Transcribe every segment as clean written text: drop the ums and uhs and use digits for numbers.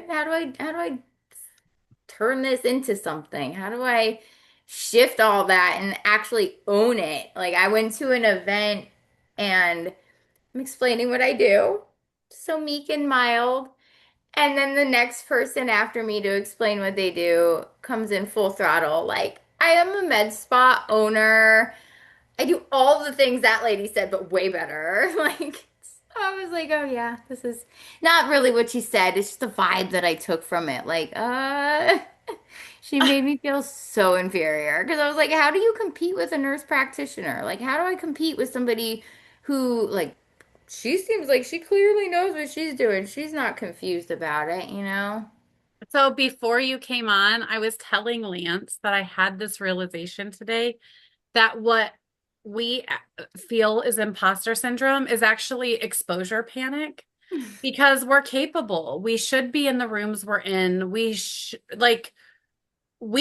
how do I turn this into something? How do I shift all that and actually own it? Like I went to an event and I'm explaining what I do. So meek and mild. And then the next person after me to explain what they do comes in full throttle. Like, I am a med spa owner. I do all the things that lady said, but way better. Like, I was like, oh yeah, this is not really what she said. It's just the vibe that I took from it. Like, she made me feel so inferior because I was like, how do you compete with a nurse practitioner? Like, how do I compete with somebody who, like, she seems like she clearly knows what she's doing. She's not confused about it, you know? So before you came on, I was telling Lance that I had this realization today that what we feel is imposter syndrome is actually exposure panic because we're capable. We should be in the rooms we're in. We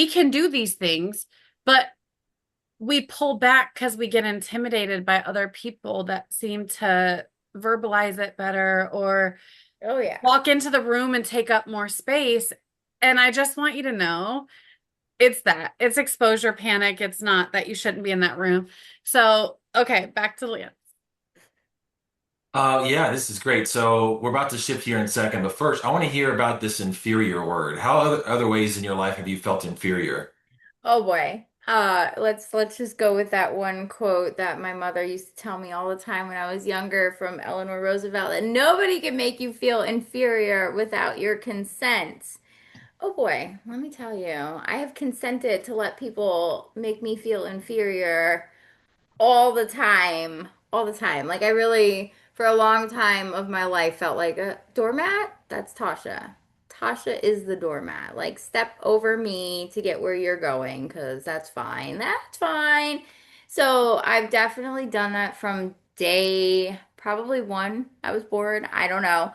can do these things, but we pull back because we get intimidated by other people that seem to verbalize it better or Oh yeah. walk into the room and take up more space. And I just want you to know it's that. It's exposure panic. It's not that you shouldn't be in that room. So, okay, back to Lance. Yeah, this is great. So we're about to shift here in a second, but first, I want to hear about this inferior word. How other ways in your life have you felt inferior? Oh boy. Let's just go with that one quote that my mother used to tell me all the time when I was younger from Eleanor Roosevelt, that nobody can make you feel inferior without your consent. Oh boy, let me tell you, I have consented to let people make me feel inferior all the time, all the time. Like I really, for a long time of my life, felt like a doormat. That's Tasha. Tasha is the doormat. Like step over me to get where you're going, because that's fine. That's fine. So I've definitely done that from day probably one. I was bored. I don't know.